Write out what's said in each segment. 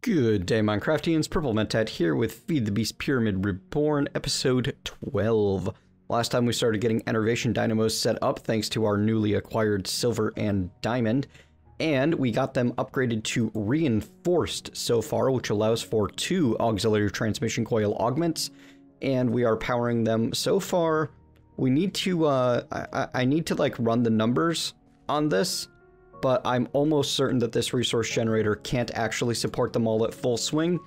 Good day, Minecraftians. Purple Mentat here with Feed the Beast Pyramid Reborn, episode 12. Last time we started getting enervation dynamos set up thanks to our newly acquired silver and diamond, and we got them upgraded to reinforced so far, which allows for 2 auxiliary transmission coil augments, and we are powering them so far. We need to, I need to like run the numbers on this, but I'm almost certain that this resource generator can't actually support them all at full swing.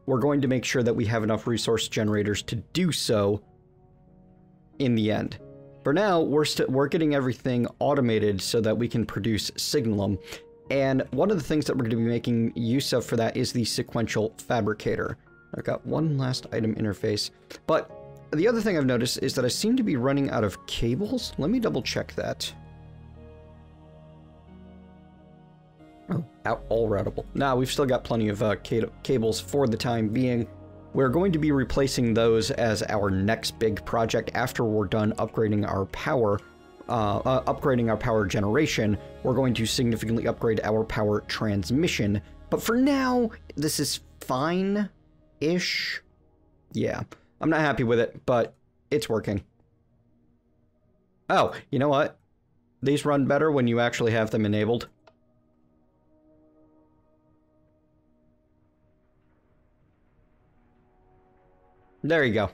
We're going to make sure that we have enough resource generators to do so in the end. For now, we're getting everything automated so that we can produce Signalum. And one of the things that we're going to be making use of for that is the sequential fabricator. I've got one last item interface, but the other thing I've noticed is that I seem to be running out of cables. Let me double check that. Oh, all routable. Now, we've still got plenty of cables for the time being. We're going to be replacing those as our next big project after we're done upgrading our power generation. We're going to significantly upgrade our power transmission. But for now, this is fine-ish. Yeah, I'm not happy with it, but it's working. Oh, you know what? These run better when you actually have them enabled. There you go.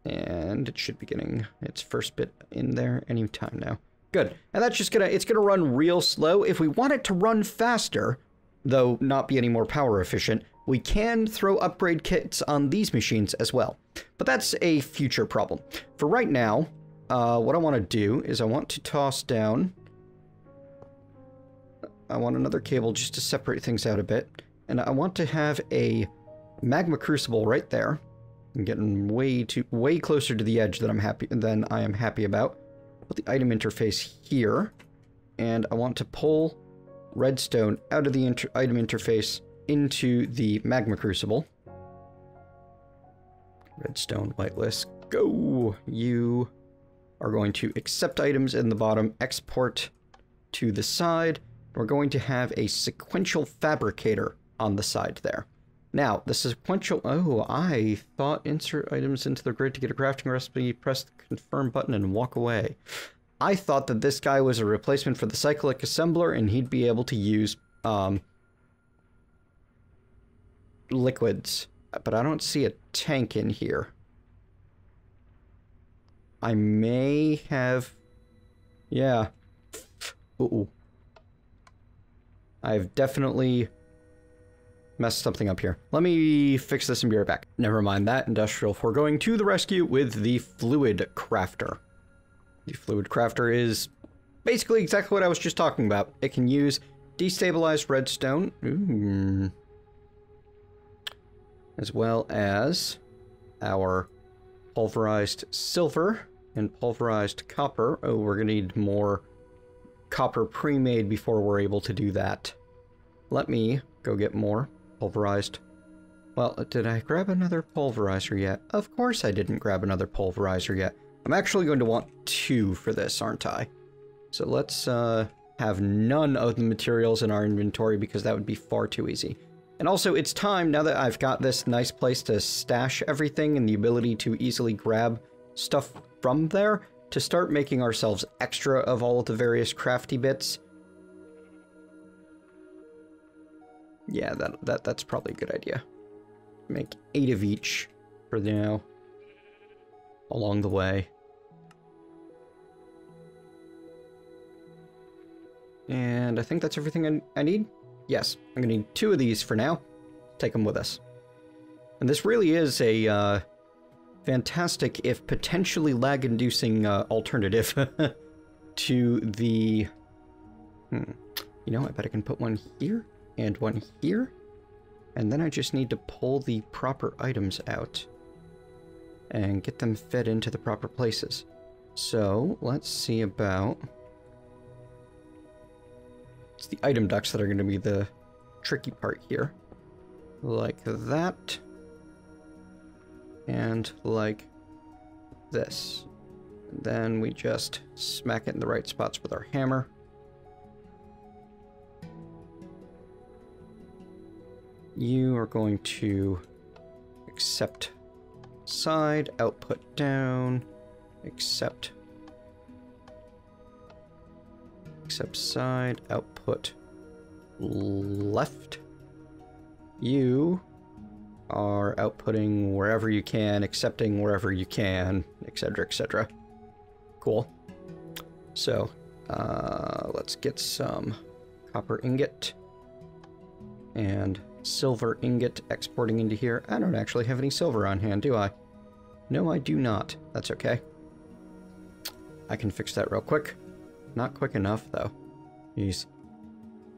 And it should be getting its first bit in there any time now. Good. And that's just it's gonna run real slow. If we want it to run faster, though not be any more power efficient, we can throw upgrade kits on these machines as well. But that's a future problem. For right now, what I want to do is I want to toss down... I want another cable just to separate things out a bit. And I want to have a magma crucible right there. I'm getting way closer to the edge than I am happy about. Put the item interface here, and I want to pull redstone out of the item interface into the magma crucible. Redstone whitelist, go! You are going to accept items in the bottom, export to the side. We're going to have a sequential fabricator on the side there. Now, the sequential... Oh, I thought insert items into the grid to get a crafting recipe, press the confirm button and walk away. I thought that this guy was a replacement for the cyclic assembler and he'd be able to use liquids. But I don't see a tank in here. I may have... Yeah. Uh-oh. I've definitely... messed something up here. Let me fix this and be right back. Never mind that, industrial. We're going to the rescue with the fluid crafter. The fluid crafter is basically exactly what I was just talking about. It can use destabilized redstone, as well as our pulverized silver and pulverized copper. Oh, we're gonna need more copper pre-made before we're able to do that. Let me go get more pulverized. Well, did I grab another pulverizer yet? Of course I didn't grab another pulverizer yet. I'm actually going to want 2 for this, aren't I? So let's have none of the materials in our inventory because that would be far too easy. And also, it's time, now that I've got this nice place to stash everything and the ability to easily grab stuff from there, to start making ourselves extra of all of the various crafty bits. Yeah, that's probably a good idea. Make 8 of each for now, along the way. And I think that's everything I need. Yes, I'm gonna need 2 of these for now. Take them with us. And this really is a fantastic, if potentially lag-inducing, alternative to the... You know, I bet I can put one here. And one here, and then I just need to pull the proper items out and get them fed into the proper places. So let's see about... It's the item ducts that are going to be the tricky part here. Like that. And like this. And then we just smack it in the right spots with our hammer. You are going to accept side, output down, accept side, output left. You are outputting wherever you can, accepting wherever you can, etc., etc. Cool. So, let's get some copper ingot and silver ingot exporting into here. I don't actually have any silver on hand, do I? No, I do not. That's okay. I can fix that real quick. Not quick enough, though. Jeez.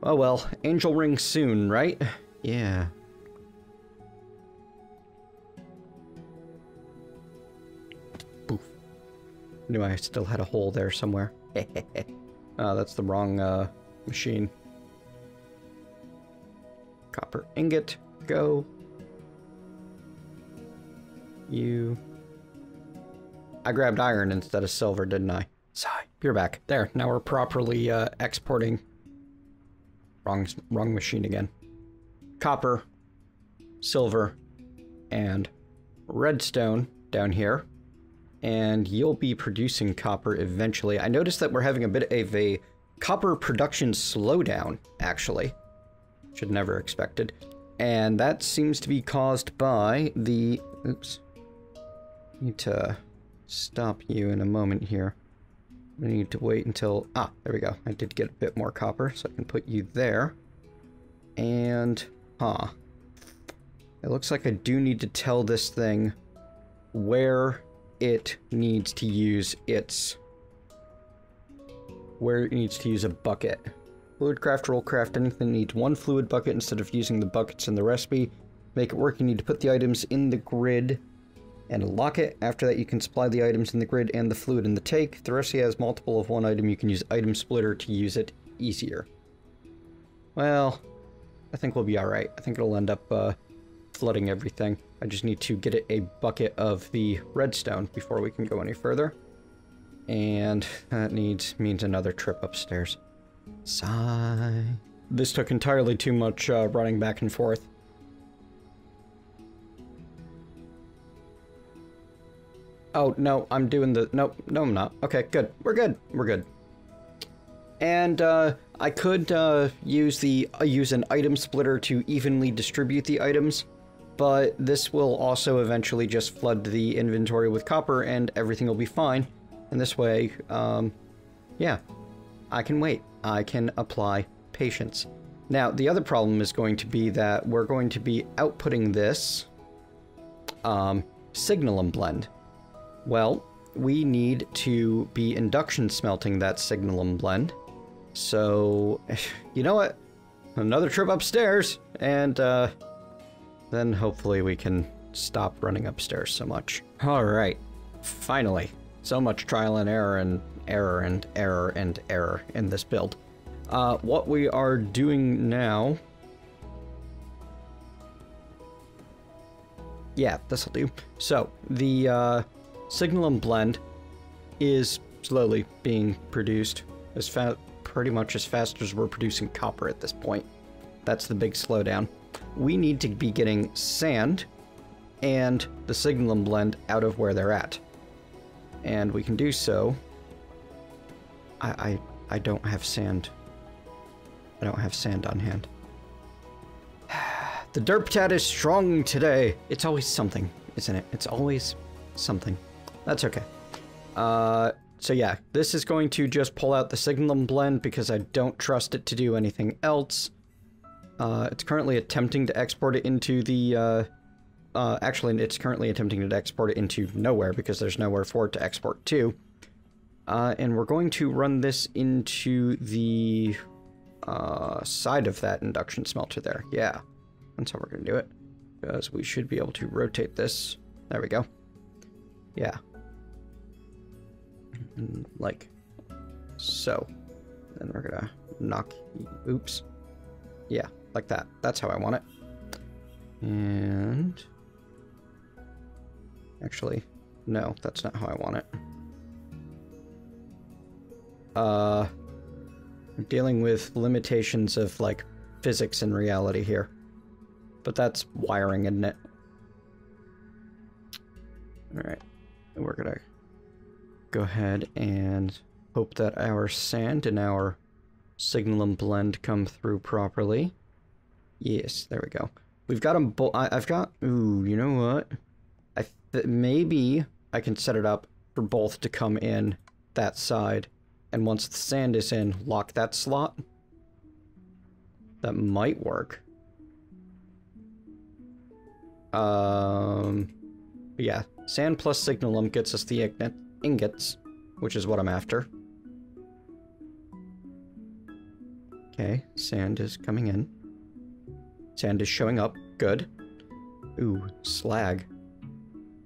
Oh well, angel ring soon, right? Yeah. Poof. Knew I still had a hole there somewhere. Oh, that's the wrong machine. Copper ingot, go. You. I grabbed iron instead of silver, didn't I? Sigh. You're back. There, now we're properly exporting. Wrong machine again. Copper, silver, and redstone down here. And you'll be producing copper eventually. I noticed that we're having a bit of a copper production slowdown, actually. Should never expected. And that seems to be caused by the... Oops. Need to stop you in a moment here. I need to wait until... Ah, there we go. I did get a bit more copper, so I can put you there. And... Huh. It looks like I do need to tell this thing where it needs to use its... Where it needs to use a bucket. Fluid craft, roll craft, anything that needs one fluid bucket instead of using the buckets in the recipe. Make it work, you need to put the items in the grid and lock it. After that, you can supply the items in the grid and the fluid in the take. If the recipe has multiple of one item, you can use item splitter to use it easier. Well, I think we'll be alright. I think it'll end up flooding everything. I just need to get it a bucket of the redstone before we can go any further. And that means another trip upstairs. Sigh. This took entirely too much running back and forth. Oh, no, I'm doing the... Nope, no, I'm not. Okay, good. We're good. We're good. And, I could, use an item splitter to evenly distribute the items, but this will also eventually just flood the inventory with copper and everything will be fine. And this way, yeah, I can wait. I can apply patience. Now, the other problem is going to be that we're going to be outputting this, Signalum blend. Well, we need to be induction smelting that Signalum blend. So, you know what? Another trip upstairs, and then hopefully we can stop running upstairs so much. Alright, finally. So much trial and error and error and error and error in this build. What we are doing now... Yeah, this'll do. So, the Signalum blend is slowly being produced as pretty much as fast as we're producing copper at this point. That's the big slowdown. We need to be getting sand and the Signalum blend out of where they're at. And we can do so. I don't have sand. I don't have sand on hand. The derptat is strong today. It's always something, isn't it? It's always something. That's okay. So yeah, this is going to just pull out the Signalum blend because I don't trust it to do anything else. It's currently attempting to export it into the, actually, it's currently attempting to export it into nowhere because there's nowhere for it to export to. And we're going to run this into the side of that induction smelter there. Yeah, that's how we're going to do it. Because we should be able to rotate this. There we go. Yeah. Like so. Then we're going to knock... Oops. Yeah, like that. That's how I want it. And... Actually, no, that's not how I want it. I'm dealing with limitations of, like, physics and reality here. But that's wiring, isn't it? Alright, we're gonna go ahead and hope that our sand and our Signalum blend come through properly. Yes, there we go. We've got them both. I've got... Ooh, you know what? Maybe I can set it up for both to come in that side. And once the sand is in, lock that slot. That might work. Yeah. Sand plus Signalum gets us the ingots, which is what I'm after. Okay, sand is coming in. Sand is showing up. Good. Ooh, slag.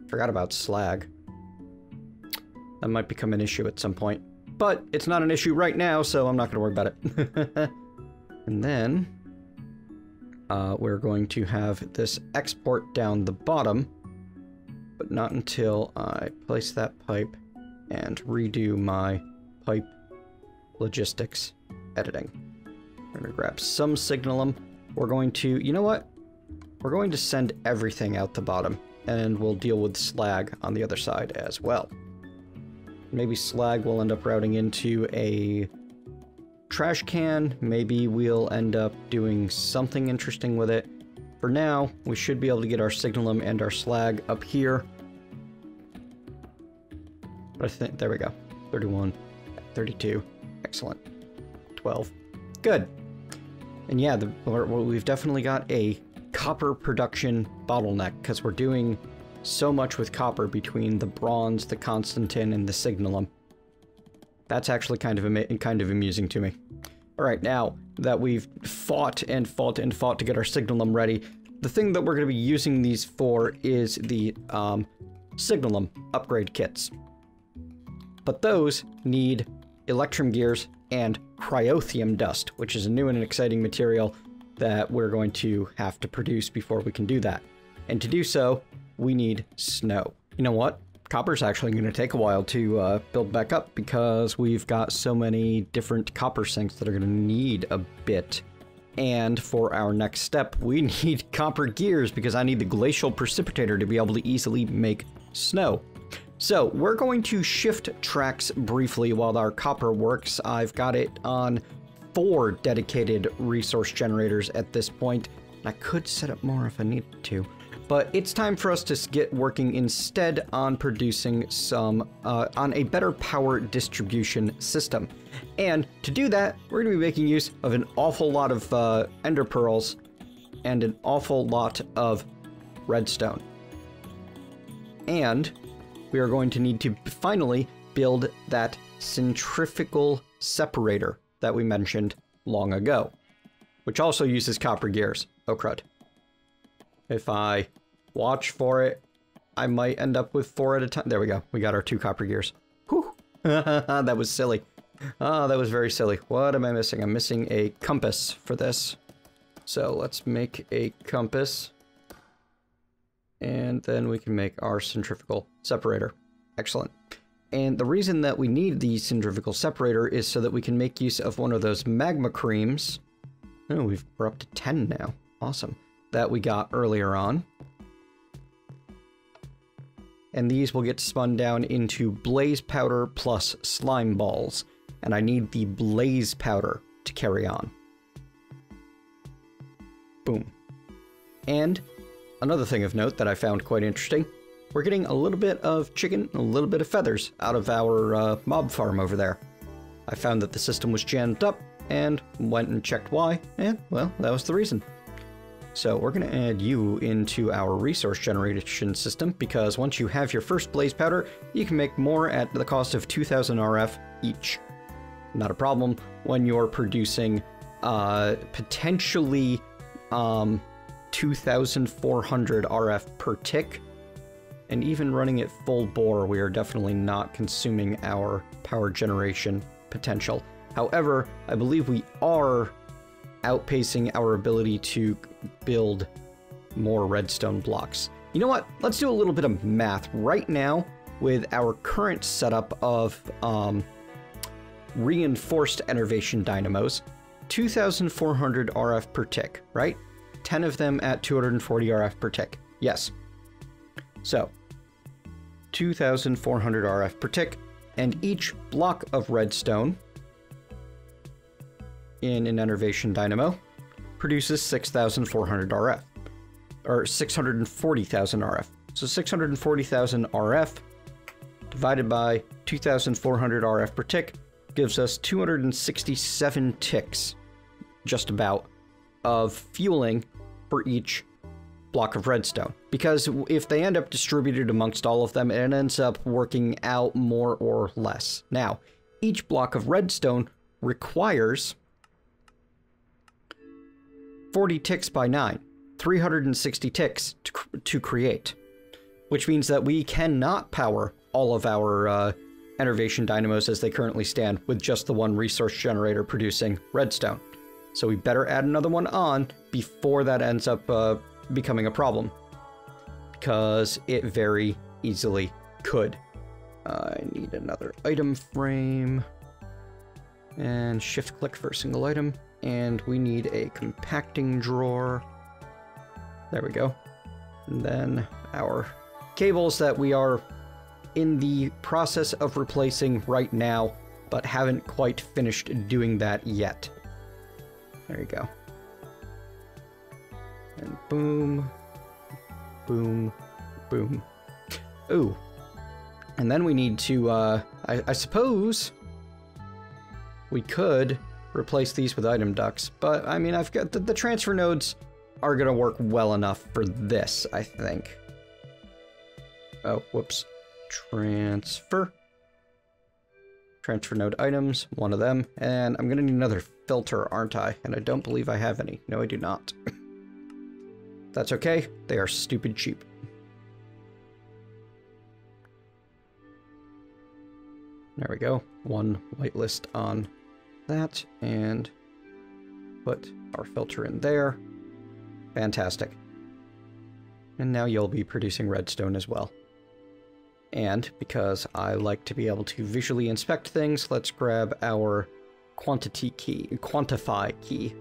Forgot about slag. That might become an issue at some point. But it's not an issue right now, so I'm not going to worry about it. And then we're going to have this export down the bottom, but not until I place that pipe and redo my pipe logistics editing. We're going to grab some Signalum. We're going to, you know what? We're going to send everything out the bottom, and we'll deal with slag on the other side as well. Maybe slag will end up routing into a trash can. Maybe we'll end up doing something interesting with it. For now, we should be able to get our Signalum and our slag up here. But I think, there we go. 31, 32, excellent. 12, good. And yeah, we've definitely got a copper production bottleneck, because we're doing so much with copper between the bronze, the Constantin, and the Signalum. That's actually kind of amusing to me. All right, now that we've fought and fought and fought to get our Signalum ready, the thing that we're going to be using these for is the Signalum upgrade kits. But those need electrum gears and cryothium dust, which is a new and an exciting material that we're going to have to produce before we can do that. And to do so, we need snow. You know what? Copper's actually going to take a while to build back up, because we've got so many different copper sinks that are going to need a bit. And for our next step, we need copper gears, because I need the glacial precipitator to be able to easily make snow. So we're going to shift tracks briefly while our copper works. I've got it on 4 dedicated resource generators at this point. I could set up more if I needed to. But it's time for us to get working instead on producing some, on a better power distribution system. And to do that, we're going to be making use of an awful lot of ender pearls and an awful lot of redstone. And we are going to need to finally build that centrifugal separator that we mentioned long ago, which also uses copper gears. Oh crud. If I watch for it, I might end up with 4 at a time. There we go. We got our 2 copper gears. Whew. That was silly. Oh, that was very silly. What am I missing? I'm missing a compass for this. So let's make a compass. And then we can make our centrifugal separator. Excellent. And the reason that we need the centrifugal separator is so that we can make use of one of those magma creams. Oh, we're up to 10 now. Awesome. That we got earlier on. And these will get spun down into blaze powder plus slime balls. And I need the blaze powder to carry on. Boom. And another thing of note that I found quite interesting, we're getting a little bit of chicken, a little bit of feathers out of our mob farm over there. I found that the system was jammed up and went and checked why, and well, that was the reason. So we're going to add you into our resource generation system, because once you have your first blaze powder, you can make more at the cost of 2,000 RF each. Not a problem when you're producing potentially 2,400 RF per tick. And even running it full bore, we are definitely not consuming our power generation potential. However, I believe we are outpacing our ability to build more redstone blocks. You know what? Let's do a little bit of math right now with our current setup of reinforced enervation dynamos. 2,400 RF per tick, right? 10 of them at 240 RF per tick. Yes. So, 2,400 RF per tick, and each block of redstone in an enervation dynamo produces 6,400 RF, or 640,000 RF. So 640,000 RF divided by 2,400 RF per tick gives us 267 ticks, just about, of fueling for each block of redstone. Because if they end up distributed amongst all of them, it ends up working out more or less. Now, each block of redstone requires 40 ticks by 9, 360 ticks to create, which means that we cannot power all of our enervation dynamos as they currently stand with just the one resource generator producing redstone. So we better add another one on before that ends up becoming a problem, because it very easily could. I need another item frame, and shift click for a single item, and we need a compacting drawer. There we go. And then our cables that we are in the process of replacing right now, but haven't quite finished doing that yet. There you go. And boom, boom, boom. Ooh. And then we need to, I suppose we could replace these with item ducts, but I mean, I've got the transfer nodes are gonna work well enough for this, I think. Oh, whoops. Transfer node items, one of them, and I'm gonna need another filter, aren't I? And I don't believe I have any. No, I do not. That's okay. They are stupid cheap. There we go. One whitelist on that, and put our filter in there. Fantastic. And now you'll be producing redstone as well. And because I like to be able to visually inspect things, let's grab our quantify key.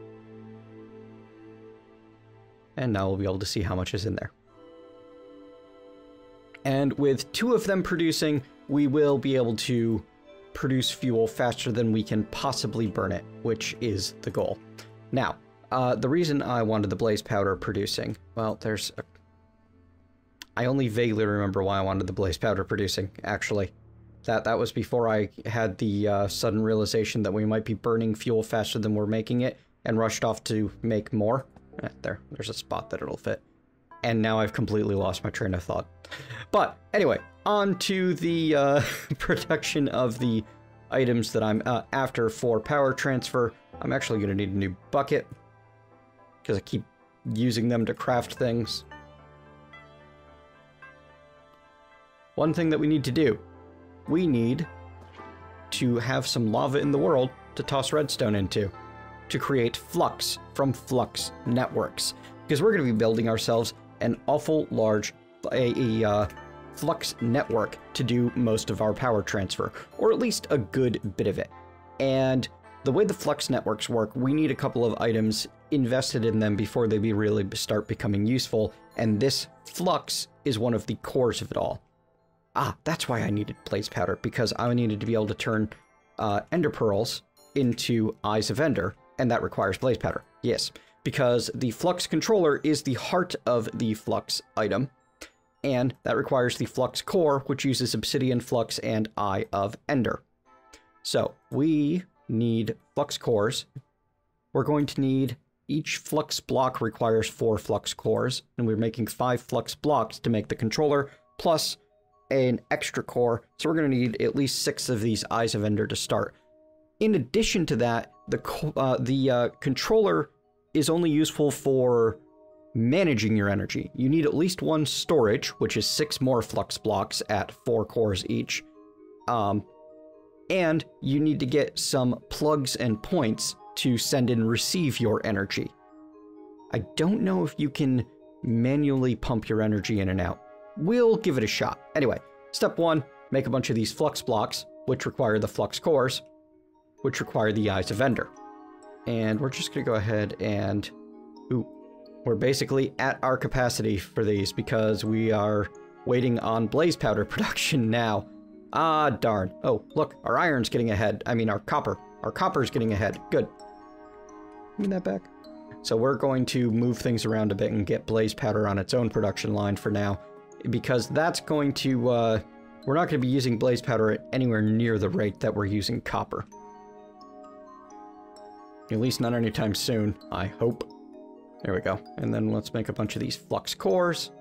And now we'll be able to see how much is in there. And with 2 of them producing, we will be able to produce fuel faster than we can possibly burn it, which is the goal. Now, the reason I wanted the blaze powder producing, well, there's a... I only vaguely remember why I wanted the blaze powder producing, actually. That was before I had the sudden realization that we might be burning fuel faster than we're making it, and rushed off to make more. There's a spot that it'll fit. And now I've completely lost my train of thought. But anyway, on to the production of the items that I'm after for power transfer. I'm actually going to need a new bucket, because I keep using them to craft things. One thing that we need to do, we need to have some lava in the world to toss redstone into, to create Flux from Flux networks, because we're going to be building ourselves an awful large Flux network to do most of our power transfer, or at least a good bit of it. And the way the Flux networks work, we need a couple of items invested in them before they really start becoming useful, and this Flux is one of the cores of it all. Ah, that's why I needed blaze powder, because I needed to be able to turn ender pearls into eyes of ender, and that requires blaze powder. Yes, because the Flux controller is the heart of the Flux item, and that requires the Flux core, which uses obsidian, Flux, and eye of ender. So we need Flux cores. We're going to need, each Flux block requires 4 Flux cores, and we're making 5 Flux blocks to make the controller, plus an extra core, so we're going to need at least 6 of these eyes of ender to start. In addition to that, the controller is only useful for managing your energy. You need at least 1 storage, which is 6 more Flux blocks at 4 cores each. And you need to get some plugs and points to send and receive your energy. I don't know if you can manually pump your energy in and out. We'll give it a shot. Anyway, step 1, make a bunch of these Flux blocks, which require the Flux cores, which require the eyes of ender. And we're just going to go ahead and... Ooh, we're basically at our capacity for these because we are waiting on blaze powder production now. Ah, darn. Oh, look, our iron's getting ahead. I mean, our copper. Our copper's getting ahead. Good. Give me that back. So we're going to move things around a bit and get blaze powder on its own production line for now, because that's going to, we're not going to be using blaze powder at anywhere near the rate that we're using copper. At least not anytime soon, I hope. There we go. And then let's make a bunch of these flux cores.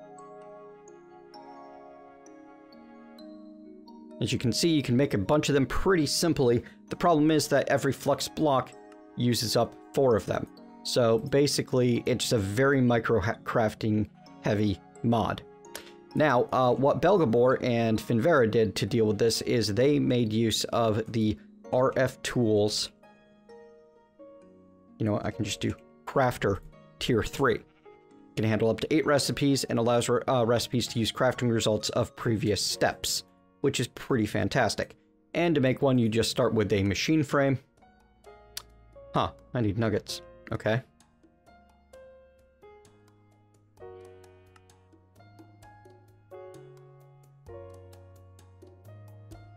As you can see, you can make a bunch of them pretty simply. The problem is that every flux block uses up 4 of them. So basically, it's a very micro-crafting heavy mod. Now, what Belgabor and Finvera did to deal with this is they made use of the RF tools. You know what, I can just do Crafter Tier 3. It can handle up to 8 recipes and allows recipes to use crafting results of previous steps, which is pretty fantastic. And to make one, you just start with a machine frame. Huh, I need nuggets. Okay.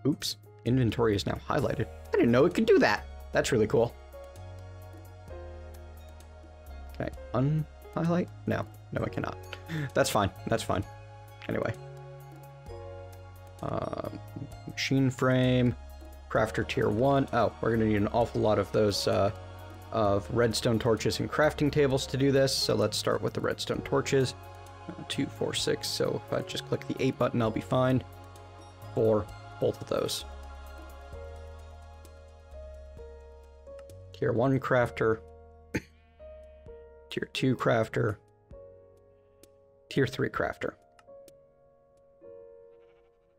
Oops, inventory is now highlighted. I didn't know it could do that. That's really cool. Can I unhighlight? No, I cannot. That's fine, that's fine. Anyway. Machine frame, crafter tier 1. Oh, we're gonna need an awful lot of those, of redstone torches and crafting tables to do this. So let's start with the redstone torches. 2, 4, 6. So if I just click the 8 button, I'll be fine for both of those. Tier 1 crafter, tier 2 crafter, tier 3 crafter.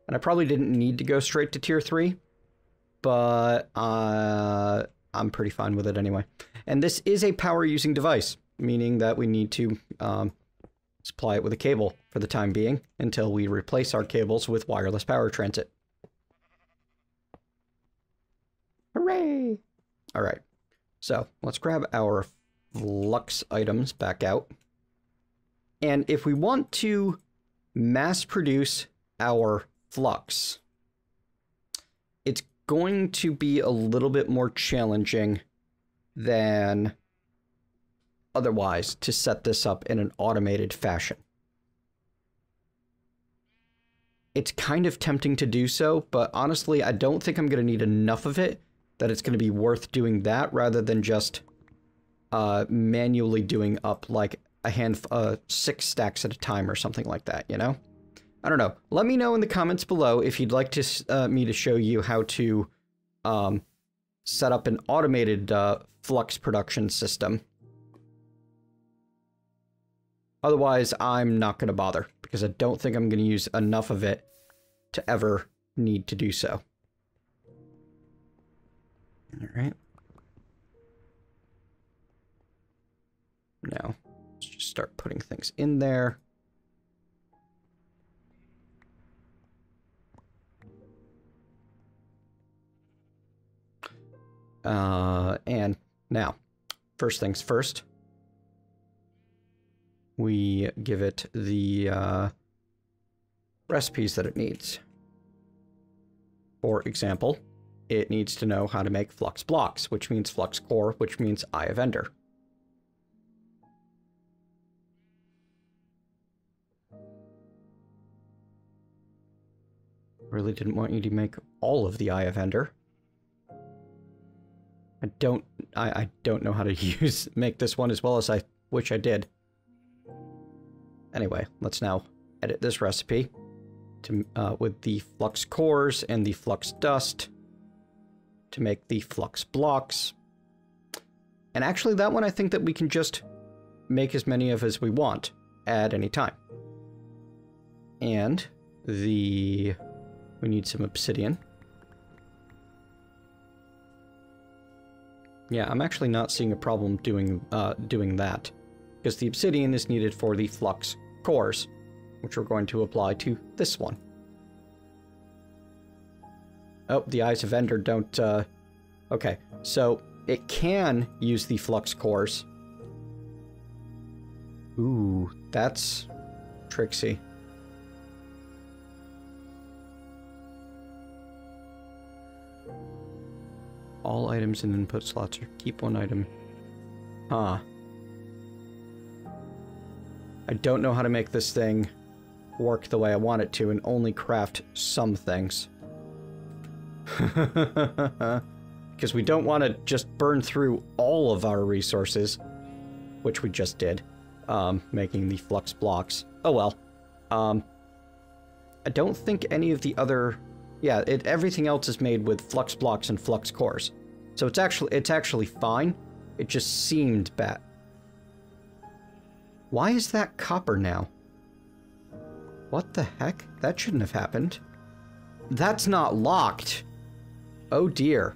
And I probably didn't need to go straight to tier 3, but I'm pretty fine with it anyway. And this is a power-using device, meaning that we need to supply it with a cable for the time being until we replace our cables with wireless power transit. Hooray! All right, so let's grab our flux items back out. And if we want to mass produce our flux, it's going to be a little bit more challenging than otherwise to set this up in an automated fashion. It's kind of tempting to do so, but honestly, I don't think I'm going to need enough of it that it's going to be worth doing that rather than just manually doing up like a 6 stacks at a time or something like that, you know? I don't know. Let me know in the comments below if you'd like to me to show you how to set up an automated flux production system. Otherwise, I'm not going to bother because I don't think I'm going to use enough of it to ever need to do so. All right. Now, let's just start putting things in there. And now, first things first, we give it the recipes that it needs. For example, it needs to know how to make flux blocks, which means flux core, which means Eye of Ender. Really didn't want you to make all of the Eye of Ender. I don't know how to make this one as well as I wish I did. Anyway, let's now edit this recipe to with the flux cores and the flux dust to make the flux blocks. And actually that one I think that we can just make as many of as we want at any time. And we need some obsidian. Yeah, I'm actually not seeing a problem doing that, because the obsidian is needed for the flux cores, which we're going to apply to this one. Oh, the Eyes of Ender don't, okay, so it can use the flux cores, Ooh, that's tricksy. All items in input slots or keep one item. Huh. I don't know how to make this thing work the way I want it to and only craft some things. Because we don't want to just burn through all of our resources, which we just did, making the flux blocks. Oh well. I don't think any of the other... Yeah, everything else is made with flux blocks and flux cores. So it's actually fine. It just seemed bad. Why is that copper now? What the heck? That shouldn't have happened. That's not locked. Oh dear.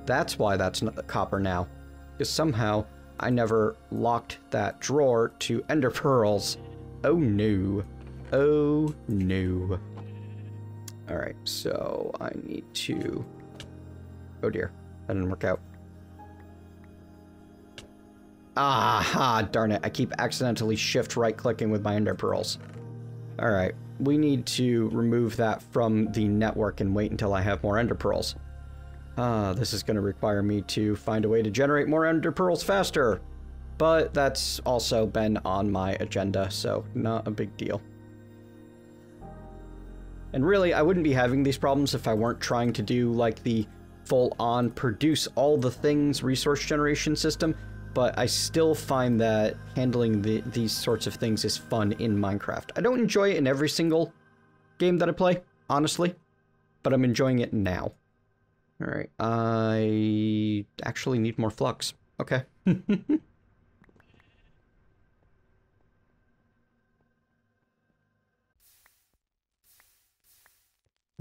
That's why that's not copper now. Because somehow I never locked that drawer to ender pearls. Oh no. Oh no. Alright, so I need to... Oh dear, that didn't work out. Ah, darn it, I keep accidentally shift right-clicking with my ender pearls. Alright, we need to remove that from the network and wait until I have more ender pearls. This is going to require me to find a way to generate more ender pearls faster. But that's also been on my agenda, so not a big deal. And really, I wouldn't be having these problems if I weren't trying to do, like, the full-on produce all the things resource generation system, but I still find that handling these sorts of things is fun in Minecraft. I don't enjoy it in every single game that I play, honestly, but I'm enjoying it now. Alright, I actually need more flux. Okay.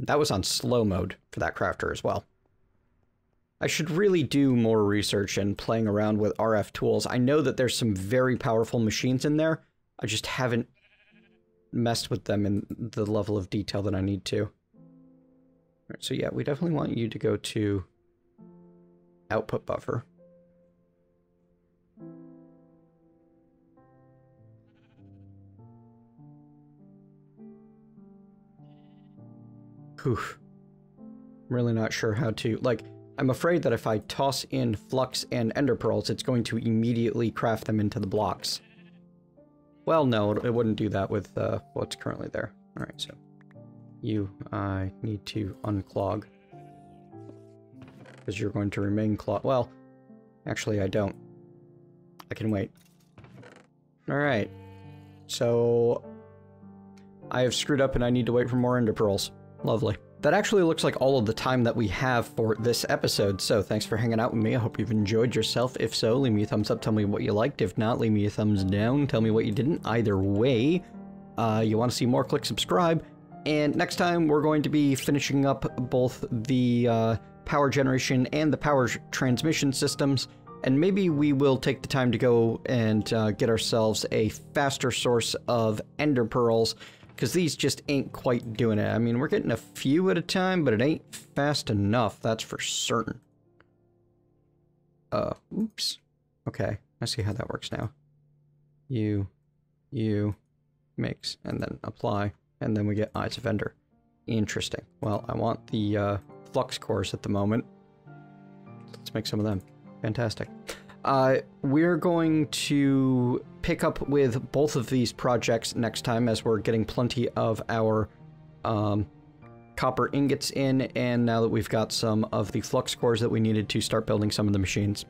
That was on slow mode for that crafter as well. I should really do more research and playing around with RF tools. I know that there's some very powerful machines in there. I just haven't messed with them in the level of detail that I need to. Alright, so yeah, we definitely want you to go to output buffer. Whew. I'm really not sure how to, like, I'm afraid that if I toss in flux and ender pearls, it's going to immediately craft them into the blocks. Well, no, it wouldn't do that with what's currently there. Alright, so I need to unclog. Because you're going to remain clogged. Well, actually I don't. I can wait. Alright. So I have screwed up and I need to wait for more ender pearls. Lovely. That actually looks like all of the time that we have for this episode, so thanks for hanging out with me. I hope you've enjoyed yourself. If so, leave me a thumbs up, tell me what you liked. If not, leave me a thumbs down, tell me what you didn't. Either way, you want to see more, click subscribe. And next time, we're going to be finishing up both the power generation and the power transmission systems. And maybe we will take the time to go and get ourselves a faster source of ender pearls, because these just ain't quite doing it. I mean, we're getting a few at a time, but it ain't fast enough, that's for certain. Oops. Okay, I see how that works now. You, mix, and then apply, and then we get Eyes of Ender. Interesting. Well, I want the flux cores at the moment. Let's make some of them. Fantastic. We're going to pick up with both of these projects next time, as we're getting plenty of our copper ingots in, and now that we've got some of the flux cores that we needed to start building some of the machines.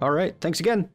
Alright, thanks again!